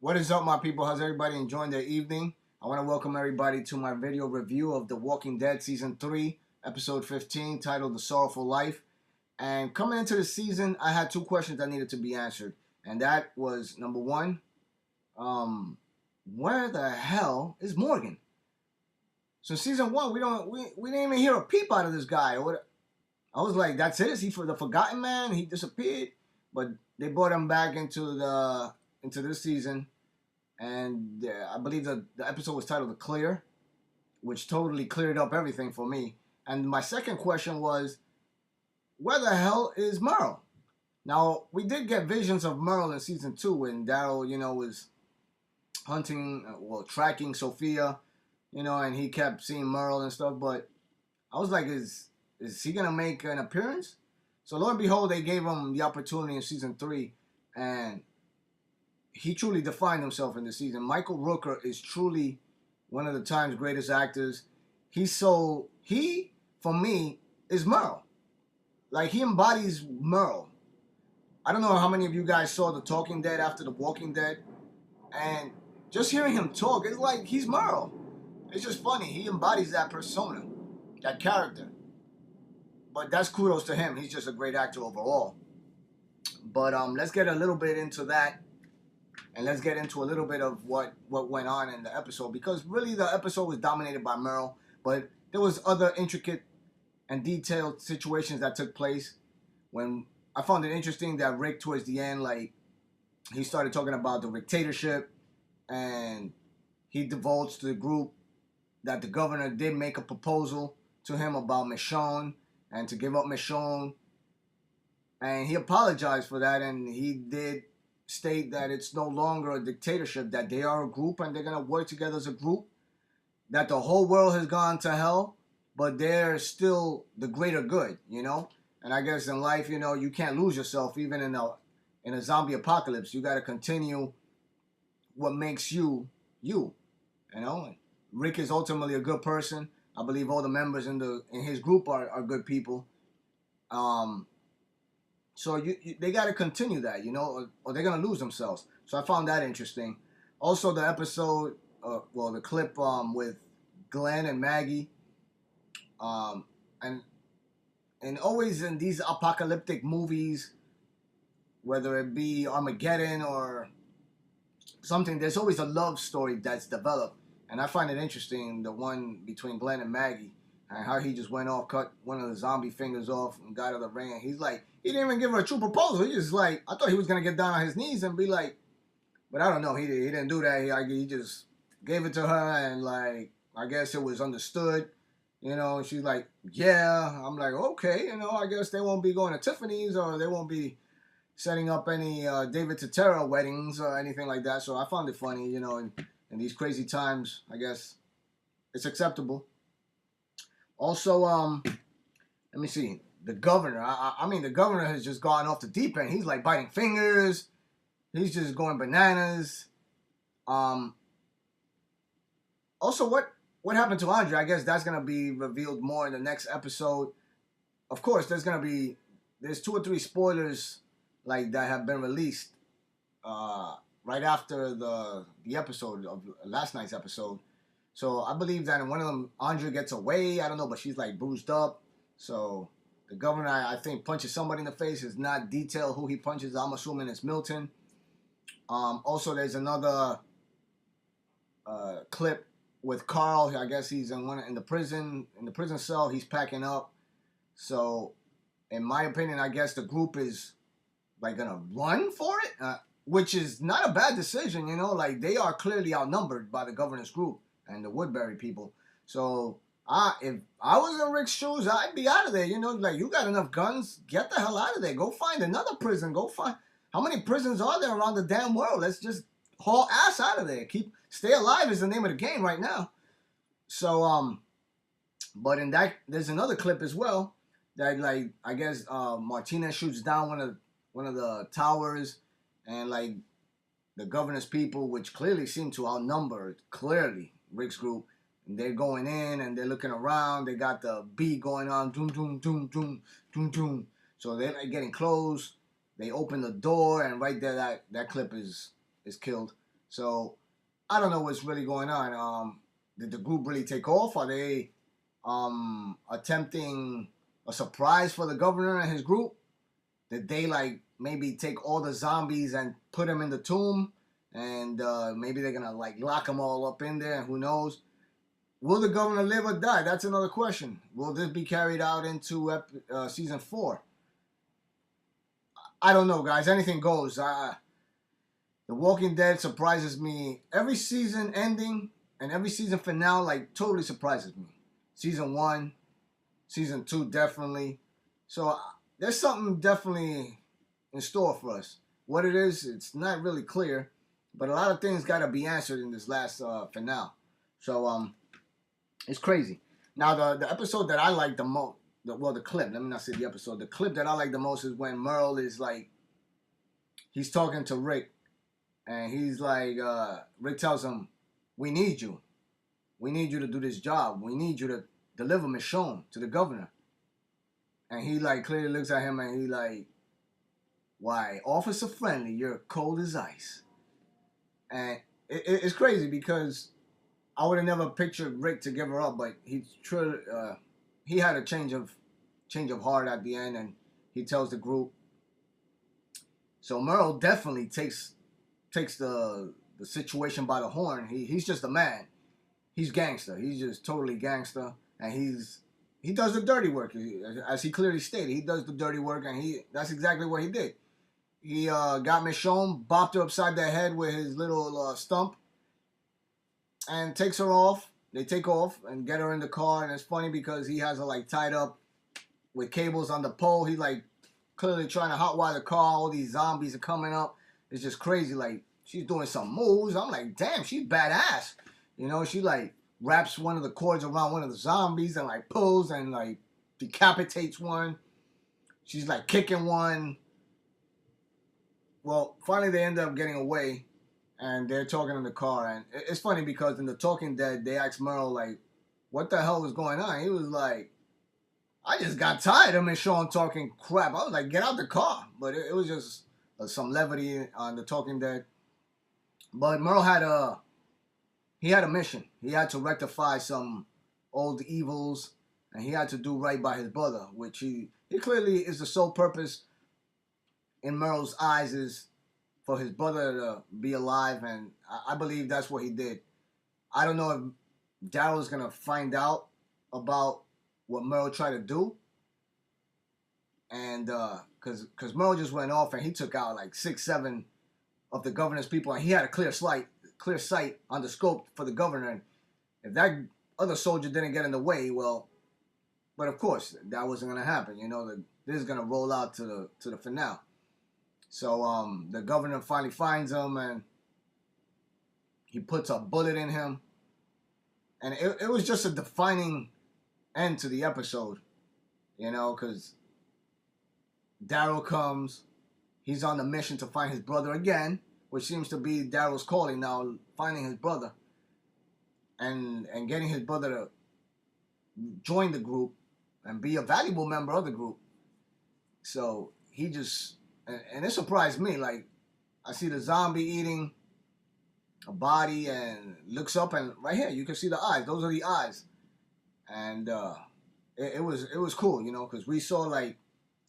What is up, my people? How's everybody enjoying their evening? I want to welcome everybody to my video review of The Walking Dead Season 3, Episode 15, titled The Sorrowful Life. And coming into the season, I had two questions that needed to be answered. And that was, number one, where the hell is Morgan? So Season 1, we didn't even hear a peep out of this guy. I was like, that's it? Is he for the forgotten man? He disappeared? But they brought him back into this season. And I believe the episode was titled The Clear, which totally cleared up everything for me. And my second question was, where the hell is Merle? Now, we did get visions of Merle in Season 2 when Daryl, was hunting, tracking Sophia, and he kept seeing Merle and stuff. But I was like, is he going to make an appearance? So lo and behold, they gave him the opportunity in Season 3, and he truly defined himself in the season. Michael Rooker is truly one of the time's greatest actors. He, for me, is Merle. Like, he embodies Merle. I don't know how many of you guys saw The Talking Dead after The Walking Dead. And just hearing him talk, it's like he's Merle. It's just funny. He embodies that persona, that character. But that's kudos to him. He's just a great actor overall. But let's get a little bit into that. And let's get into a little bit of what went on in the episode. Because really the episode was dominated by Merle. But there was other intricate and detailed situations that took place. When I found it interesting that Rick, towards the end, he started talking about the dictatorship. And he divulged to the group that the governor did make a proposal to him about Michonne. And to give up Michonne. And he apologized for that. And he did state that it's no longer a dictatorship, that they are a group and they're going to work together as a group, that the whole world has gone to hell, but they're still the greater good, And I guess in life, you can't lose yourself even in a zombie apocalypse. You got to continue what makes you, And Rick is ultimately a good person. I believe all the members in his group are good people. So they got to continue that, or they're going to lose themselves. So I found that interesting. Also, the episode, the clip with Glenn and Maggie. And always in these apocalyptic movies, whether it be Armageddon or something, there's always a love story that's developed. And I find it interesting, the one between Glenn and Maggie. And how he just went off, cut one of the zombie fingers off, and got out of the ring. He's like, he didn't even give her a true proposal. He just I thought he was going to get down on his knees and be like, but I don't know. He didn't do that. He just gave it to her, and I guess it was understood. And she's like, yeah. I'm like, okay, I guess they won't be going to Tiffany's, or they won't be setting up any David Totero weddings or anything like that. So I found it funny, in these crazy times, I guess it's acceptable. Also, let me see. The governor. I mean, the governor has just gone off the deep end. He's like biting fingers. He's just going bananas. Also, what happened to Andre? I guess that's gonna be revealed more in the next episode. Of course, there's 2 or 3 spoilers that have been released right after the episode of last night's episode. So I believe that in one of them, Andre gets away. I don't know, but she's bruised up. So the governor, I think, punches somebody in the face. It's not detailed who he punches. I'm assuming it's Milton. Also, there's another clip with Carl. I guess he's in the prison cell. He's packing up. So, in my opinion, I guess the group is gonna run for it, which is not a bad decision. They are clearly outnumbered by the governor's group and the Woodbury people. So if I was in Rick's shoes, I'd be out of there. You got enough guns, get the hell out of there. Go find another prison. Go find, how many prisons are there around the damn world? Let's just haul ass out of there. Stay alive is the name of the game right now. So but in that, there's another clip as well that I guess Martinez shoots down one of the towers, and the governor's people, which clearly seem to outnumber Rick's group, and they're going in and they're looking around. They got the beat going on, doom doom doom doom doom doom. So they're getting close. They open the door, and right there, that clip is killed. So I don't know what's really going on. Did the group really take off? Are they attempting a surprise for the governor and his group? Did they like maybe take all the zombies and put them in the tomb, and maybe they're gonna like lock them all up in there? Who knows? Will the governor live or die? That's another question. Will this be carried out into season 4? I don't know, guys. Anything goes. The Walking Dead surprises me every season ending, and every season finale like totally surprises me. Season 1, season 2 definitely. So there's something definitely in store for us. What it is, it's not really clear, but a lot of things got to be answered in this last finale. So it's crazy. Now the episode that I like the most, the clip. Let me not say the episode. The clip that I like the most is when Merle is like, he's talking to Rick, and he's like, Rick tells him, "We need you. We need you to do this job. We need you to deliver Michonne to the governor." And he like clearly looks at him and he like, "Why, Officer Friendly, you're cold as ice." And it's crazy because I would have never pictured Rick to give her up, but he had a change of heart at the end, and he tells the group. So Merle definitely takes the situation by the horn. He's just a man. He's gangster. He's just totally gangster, and he does the dirty work. As he clearly stated, he does the dirty work, and that's exactly what he did. He got Michonne, bopped her upside the head with his little stump, and takes her off. They take off and get her in the car, and it's funny because he has her like tied up with cables on the pole. He like clearly trying to hotwire the car. All these zombies are coming up. It's just crazy. Like, she's doing some moves. I'm like, damn, she's badass. You know, she like wraps one of the cords around one of the zombies and like pulls and like decapitates one. She's like kicking one. Well, finally they end up getting away, and they're talking in the car. And it's funny because in The Talking Dead, they asked Merle like, what the hell was going on? He was like, I just got tired of Michonne talking crap. I was like, get out the car. But it was just some levity on The Talking Dead. But Merle had a mission. He had to rectify some old evils, and he had to do right by his brother, which he clearly is the sole purpose in Merle's eyes is for his brother to be alive, and I believe that's what he did. I don't know if Daryl's gonna find out about what Merle tried to do, and because Merle just went off and he took out like 6-7 of the governor's people, and he had a clear sight on the scope for the governor. And if that other soldier didn't get in the way, well, but of course that wasn't gonna happen. You know, this is gonna roll out to the finale. So the governor finally finds him, and he puts a bullet in him, and it was just a defining end to the episode, you know, because Daryl comes, he's on the mission to find his brother again, which seems to be Daryl's calling now, finding his brother, and getting his brother to join the group and be a valuable member of the group. So he just, and it surprised me, like, I see the zombie eating a body and looks up, and right here you can see the eyes. Those are the eyes. And it was cool, you know, because we saw like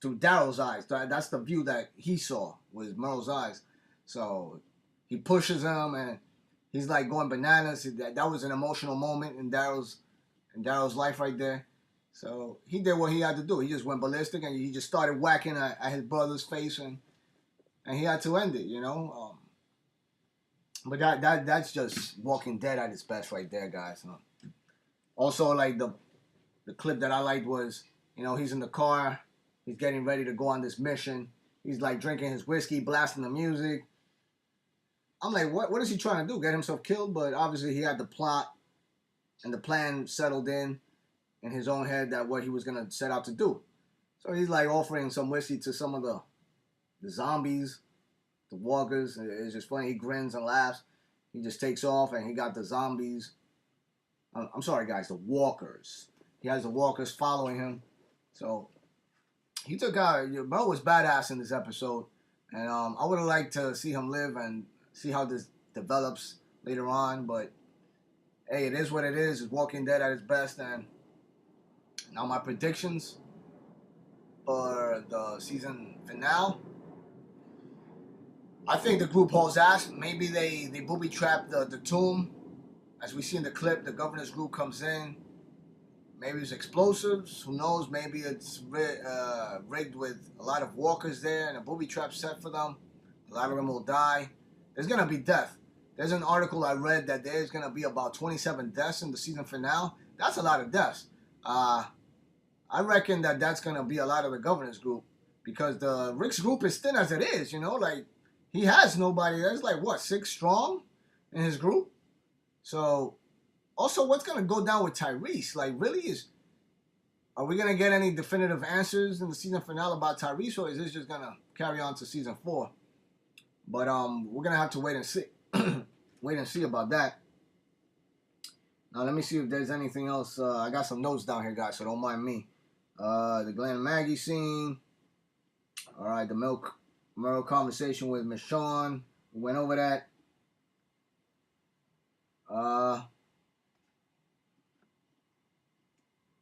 through Daryl's eyes. That's the view that he saw was Merle's eyes. So he pushes him, and he's like going bananas. That was an emotional moment in Daryl's life right there. So he did what he had to do. He just went ballistic, and he just started whacking at his brother's face, and he had to end it, you know. But that's just Walking Dead at its best right there, guys. Also, like the clip that I liked was, you know, he's in the car, he's getting ready to go on this mission. He's like drinking his whiskey, blasting the music. I'm like, what is he trying to do? Get himself killed? But obviously he had the plot and the plan settled in his own head that what he was gonna set out to do. So he's like offering some whiskey to some of the zombies, the walkers. It's just funny. He grins and laughs. He just takes off, and he got the zombies. I'm sorry, guys, the walkers. He has the walkers following him. So he took out. Merle was badass in this episode, and I would have liked to see him live and see how this develops later on. But hey, it is what it is. It's Walking Dead at its best. And now my predictions for the season finale. I think the group hauls ass. Maybe they booby trap the tomb. As we see in the clip, the governor's group comes in. Maybe it's explosives. Who knows? Maybe it's rigged with a lot of walkers there and a booby trap set for them. A lot of them will die. There's going to be death. There's an article I read that there's going to be about 27 deaths in the season finale. That's a lot of deaths. I reckon that that's going to be a lot of the governor's group because the Rick's group is thin as it is, you know? Like, he has nobody. There's like, what, 6 strong in his group? So, also, what's going to go down with Tyrese? Like, really, are we going to get any definitive answers in the season finale about Tyrese, or is this just going to carry on to season 4? But we're going to have to wait and see. Wait and see about that. Now, let me see if there's anything else. I got some notes down here, guys, so don't mind me. The Glenn and Maggie scene. All right, the Merle conversation with Michonne. We went over that.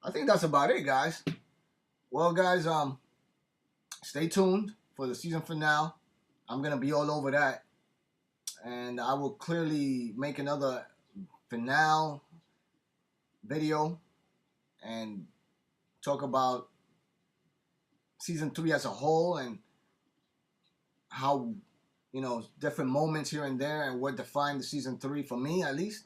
I think that's about it, guys. Well, guys, stay tuned for the season finale. I'm going to be all over that. And I will clearly make another finale video and talk about season 3 as a whole and how, you know, different moments here and there and what defined the season 3 for me, at least.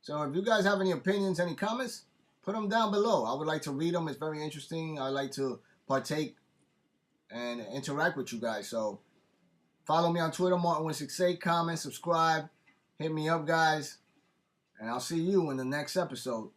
So if you guys have any opinions, any comments, put them down below. I would like to read them. It's very interesting. I like to partake and interact with you guys. So follow me on Twitter, Martin168. Comment, subscribe. Hit me up, guys. And I'll see you in the next episode.